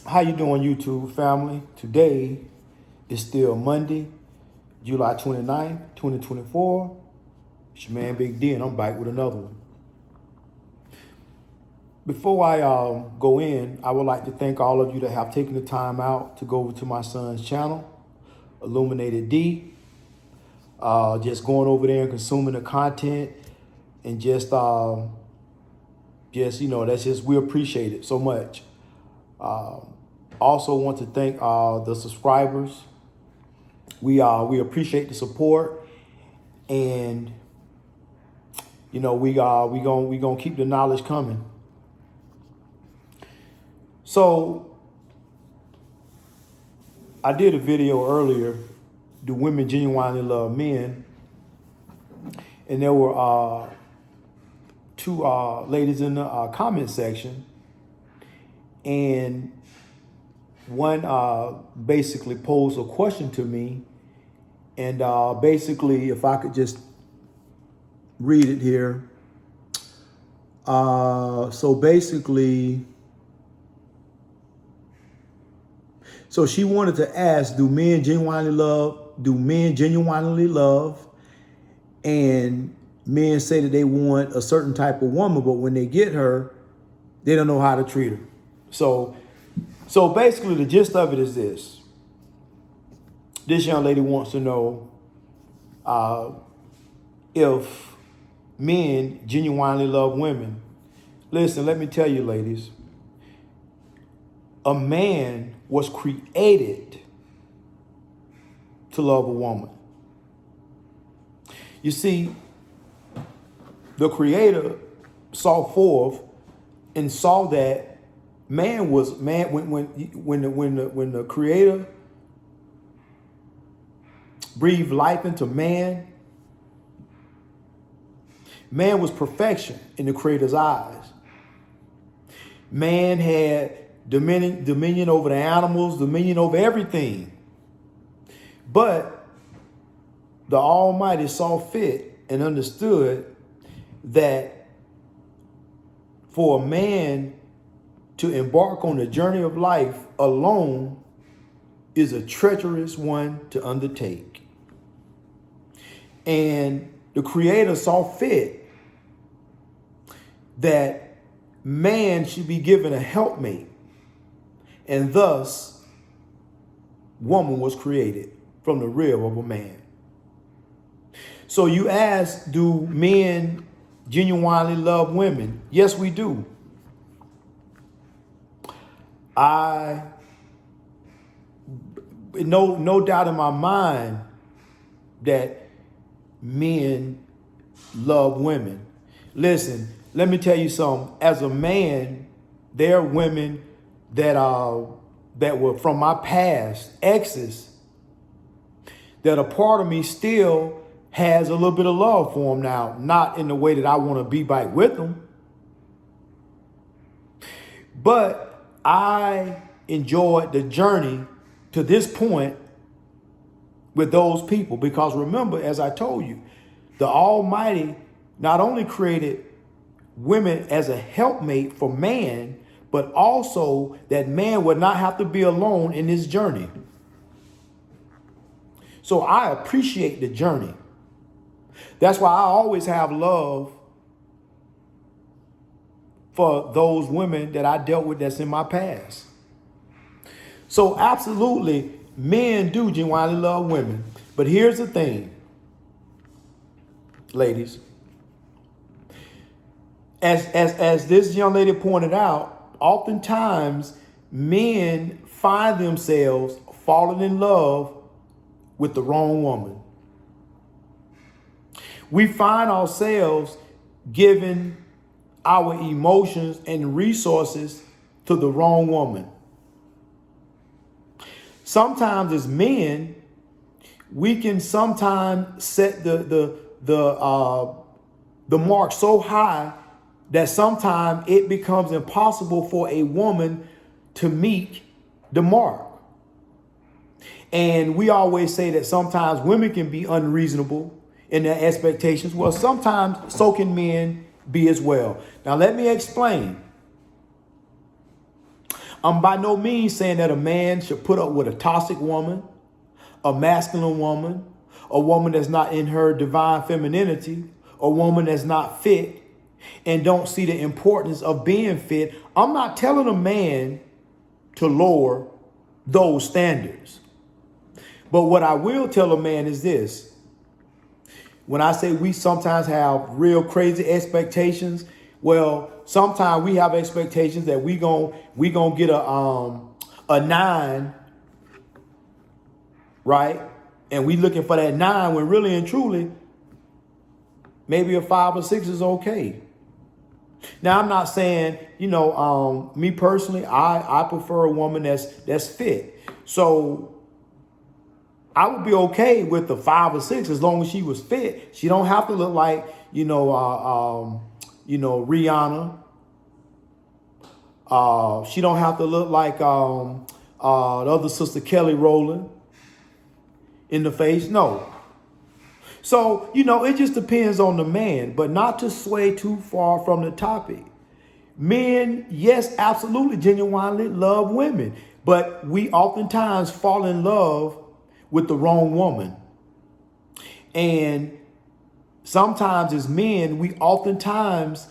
How you doing, YouTube family? Today is still Monday, July 29th, 2024. It's your man Big D, and I'm back with another one. Before I go in, I would like to thank all of you that have taken the time out to go over to my son's channel, Illuminated D. Just going over there and consuming the content, and just that's just, we appreciate it so much. Also want to thank the subscribers. We appreciate the support, and we gonna keep the knowledge coming. So I did a video earlier, do women genuinely love men? And there were two ladies in the comment section, and one basically posed a question to me, and basically, if I could just read it here. So she wanted to ask, do men genuinely love? And men say that they want a certain type of woman, but when they get her, they don't know how to treat her. So basically the gist of it is this. This young lady wants to know if men genuinely love women. Listen, let me tell you, ladies, a man was created to love a woman. You see, the Creator saw forth and saw that man was man when the Creator breathed life into man. Man was perfection in the Creator's eyes. Man had dominion over the animals, dominion over everything. But the Almighty saw fit and understood that for a man to embark on the journey of life alone is a treacherous one to undertake. And the Creator saw fit that man should be given a helpmate, and thus woman was created from the rib of a man. So you ask, do men genuinely love women? Yes, we do. No doubt in my mind that men love women. Listen, let me tell you something. As a man, there are women that were from my past, exes, that a part of me still has a little bit of love for them now. Not in the way that I want to be back with them, but I enjoyed the journey to this point with those people, because remember, as I told you, the Almighty not only created women as a helpmate for man, but also that man would not have to be alone in this journey. So I appreciate the journey. That's why I always have love for those women that I dealt with that's in my past. So absolutely, men do genuinely love women. But here's the thing, ladies. As this young lady pointed out, oftentimes men find themselves falling in love with the wrong woman. We find ourselves giving our emotions and resources to the wrong woman. Sometimes as men, we can sometimes set the mark so high that sometimes it becomes impossible for a woman to meet the mark. And we always say that sometimes women can be unreasonable in their expectations. Well, sometimes so can men be as well. Now, let me explain. I'm by no means saying that a man should put up with a toxic woman, a masculine woman, a woman that's not in her divine femininity, a woman that's not fit and don't see the importance of being fit. I'm not telling a man to lower those standards. But what I will tell a man is this. When I say we sometimes have real crazy expectations, well, sometimes we have expectations that we gonna get a 9, right? And we looking for that 9 when really and truly maybe a 5 or 6 is okay. Now, I'm not saying, me personally, I prefer a woman that's fit. So I would be okay with the 5 or 6 as long as she was fit. She don't have to look like, Rihanna. She don't have to look like the other sister Kelly Rowland in the face. No. So, it just depends on the man, but not to sway too far from the topic. Men, yes, absolutely, genuinely love women, but we oftentimes fall in love with the wrong woman. And sometimes as men, we oftentimes,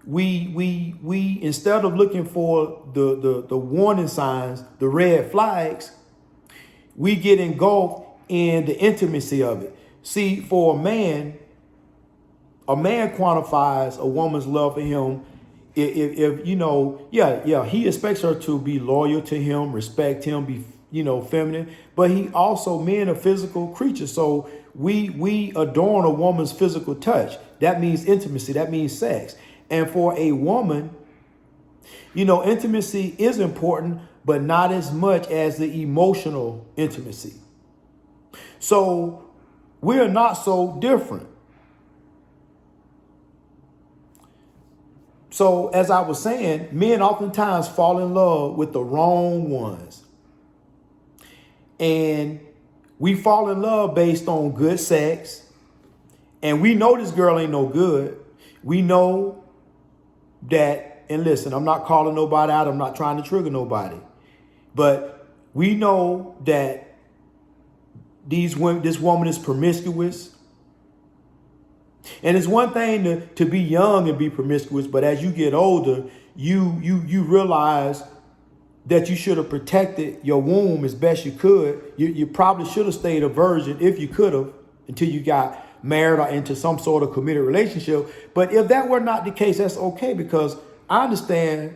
we instead of looking for the warning signs, the red flags, we get engulfed in the intimacy of it. See, for a man quantifies a woman's love for him if he expects her to be loyal to him, respect him, be, feminine, but men are physical creatures. So we adorn a woman's physical touch. That means intimacy, that means sex. And for a woman, intimacy is important, but not as much as the emotional intimacy. So we're not so different. So as I was saying, men oftentimes fall in love with the wrong ones. And we fall in love based on good sex. And we know this girl ain't no good. We know that, and listen, I'm not calling nobody out. I'm not trying to trigger nobody. But we know that this woman is promiscuous. And it's one thing to be young and be promiscuous, but as you get older, you realize that you should have protected your womb as best you could. You probably should have stayed a virgin if you could have until you got married or into some sort of committed relationship. But if that were not the case, that's okay, because I understand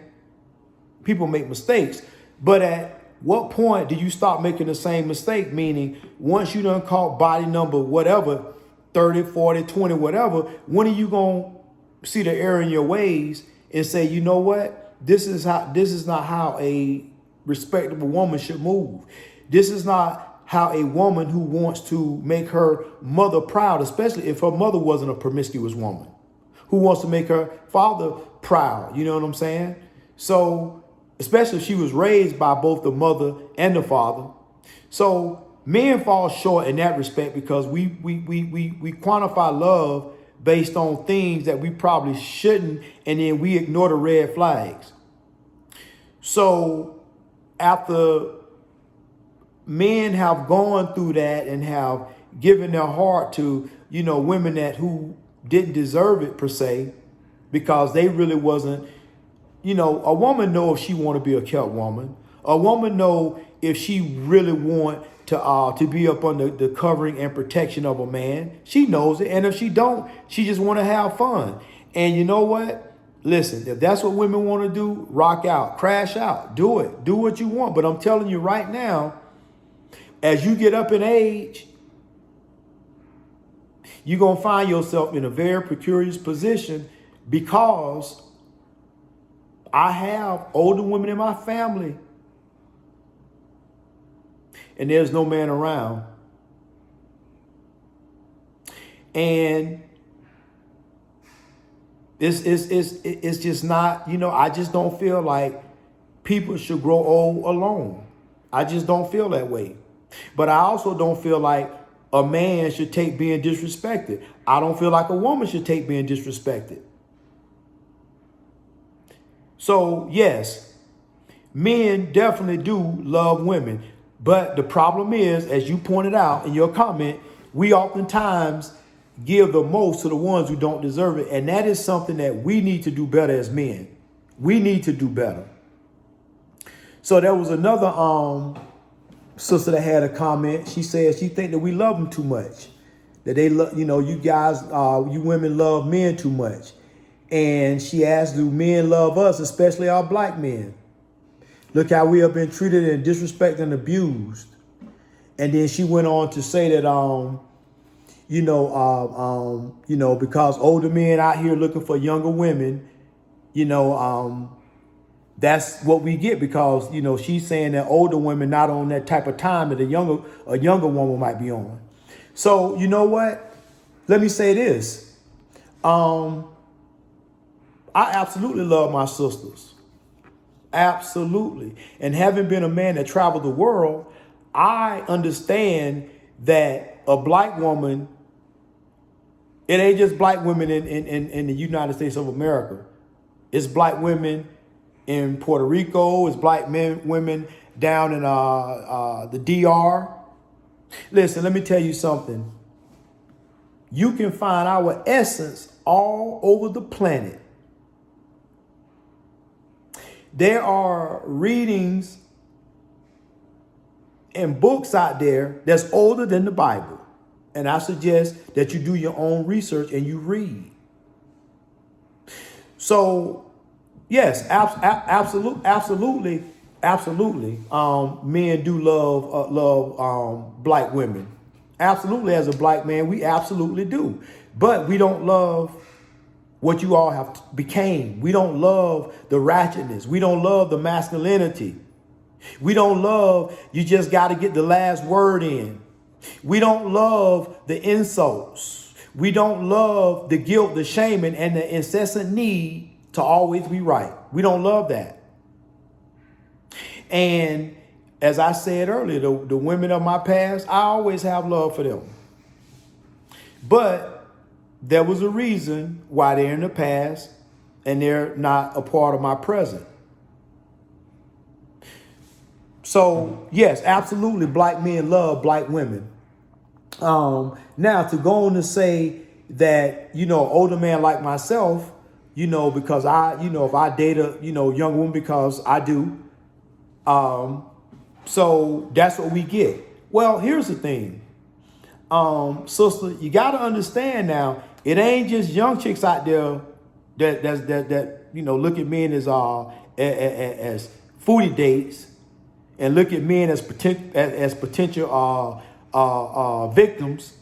people make mistakes. But at what point do you stop making the same mistake? Meaning, once you done caught body number whatever, 30, 40, 20, whatever, when are you going to see the error in your ways and say, you know what? This is not how a respectable woman should move. This is not how a woman who wants to make her mother proud, especially if her mother wasn't a promiscuous woman, who wants to make her father proud. You know what I'm saying? So, especially if she was raised by both the mother and the father. So men fall short in that respect because we quantify love based on things that we probably shouldn't, and then we ignore the red flags. So after men have gone through that and have given their heart to, women who didn't deserve it per se, because they really wasn't, a woman know if she want to be a kept woman. A woman know if she really want to be up under the covering and protection of a man. She knows it. And if she don't, she just want to have fun. And you know what? Listen, if that's what women want to do, rock out, crash out, do it. Do what you want. But I'm telling you right now, as you get up in age, you're going to find yourself in a very precarious position, because I have older women in my family and there's no man around. And it's just not, I just don't feel like people should grow old alone. I just don't feel that way. But I also don't feel like a man should take being disrespected. I don't feel like a woman should take being disrespected. So yes, Men definitely do love women. But the problem is, as you pointed out in your comment, we oftentimes give the most to the ones who don't deserve it. And that is something that we need to do better as men. We need to do better. So there was another sister that had a comment. She said she think that we love them too much. That they love, you guys, you women love men too much. And she asked, do men love us, especially our black men? Look how we have been treated and disrespected and abused. And then she went on to say that, because older men out here looking for younger women, that's what we get, because, she's saying that older women not on that type of time that a younger woman might be on. So, you know what? Let me say this. I absolutely love my sisters. Absolutely. And having been a man that traveled the world, I understand that a black woman, it ain't just black women in the United States of America. It's black women in Puerto Rico. It's black women down in the DR. Listen, let me tell you something. You can find our essence all over the planet. There are readings and books out there that's older than the Bible. And I suggest that you do your own research and you read. So, yes, absolutely. Men do love black women. Absolutely, as a black man, we absolutely do. But we don't love what you all have became. We don't love the ratchetness. We don't love the masculinity. We don't love, you just got to get the last word in. We don't love the insults. We don't love the guilt, the shaming, and the incessant need to always be right. We don't love that. And as I said earlier, the women of my past, I always have love for them. But there was a reason why they're in the past and they're not a part of my present. So, yes, absolutely, black men love black women. Now, to go on to say that, older man like myself, because if I date a, young woman, because I do, so that's what we get. Well, here's the thing. Sister, you got to understand now, it ain't just young chicks out there that look at men as foodie dates and look at men as potential victims.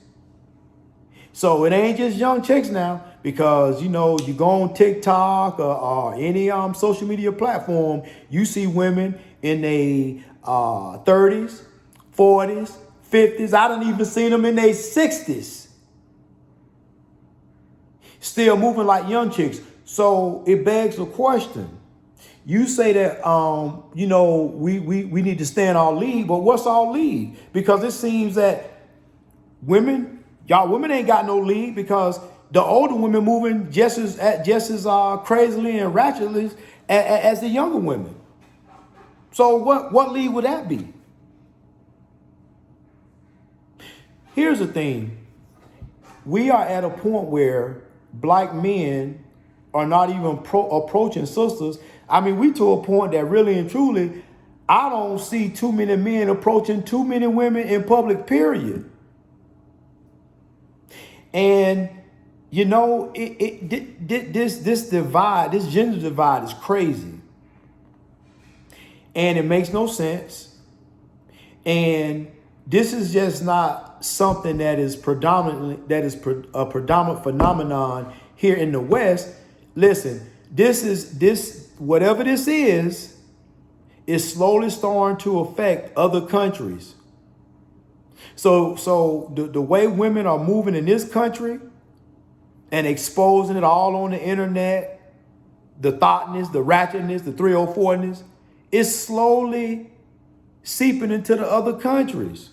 So it ain't just young chicks now, because you go on TikTok or any social media platform, you see women in their 30s, 40s, 50s. I done even seen them in their 60s. Still moving like young chicks. So it begs the question. You say that, we need to stay in our league, but what's our league? Because it seems that y'all women ain't got no league, because the older women moving just as crazily and ratchetly as the younger women. So what league would that be? Here's the thing. We are at a point where black men are not even approaching sisters. I mean, we to a point that really and truly, I don't see too many men approaching too many women in public, period. And, this divide, this gender divide is crazy. And it makes no sense. And this is just not something that is a predominant phenomenon here in the West. Listen, whatever this is slowly starting to affect other countries. So the way women are moving in this country and exposing it all on the internet, the thoughtness, the ratchetness, the 304ness, is slowly seeping into the other countries.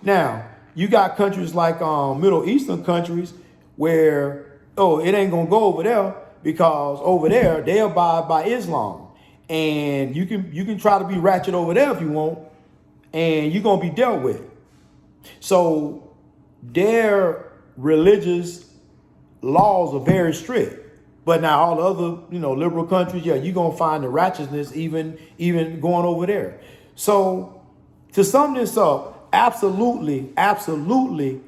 Now, you got countries like Middle Eastern countries where, it ain't going to go over there, because over there they abide by Islam. and you can try to be ratchet over there if you want, and you're gonna be dealt with. So their religious laws are very strict. But now all the other, liberal countries, yeah, you're gonna find the righteousness even going over there. So to sum this up, absolutely, absolutely,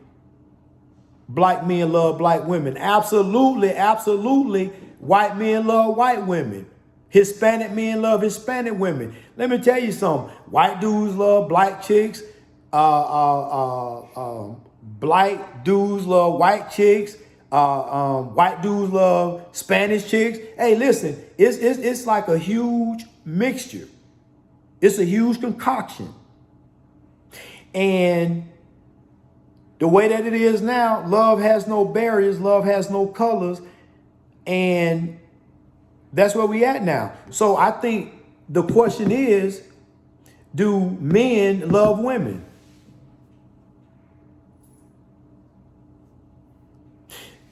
black men love black women. Absolutely, absolutely, white men love white women. Hispanic men love Hispanic women. Let me tell you something. White dudes love black chicks. Black dudes love white chicks. White dudes love Spanish chicks. Hey, listen, it's like a huge mixture. It's a huge concoction. And the way that it is now, love has no barriers, love has no colors, and that's where we at now. So I think the question is, do men love women?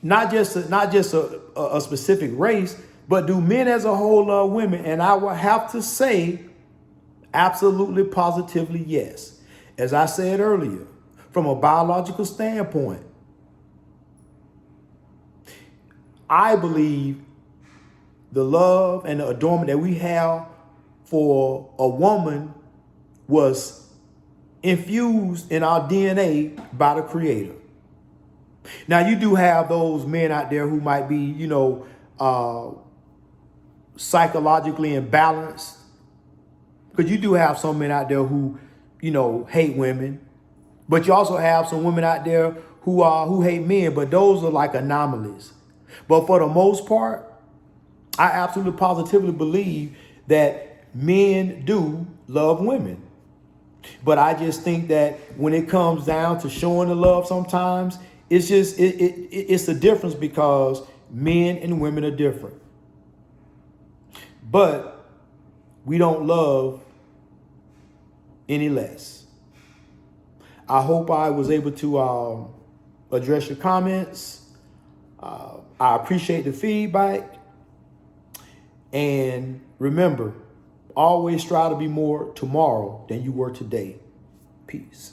Not just a specific race, but do men as a whole love women? And I will have to say, absolutely, positively, yes. As I said earlier, from a biological standpoint, I believe the love and the adornment that we have for a woman was infused in our DNA by the Creator. Now, you do have those men out there who might be, psychologically imbalanced. Because you do have some men out there who, hate women. But you also have some women out there who hate men. But those are like anomalies. But for the most part, I absolutely positively believe that men do love women. But I just think that when it comes down to showing the love sometimes, it's just it's the difference because men and women are different. But we don't love any less. I hope I was able to address your comments. I appreciate the feedback. And remember, always strive to be more tomorrow than you were today. Peace.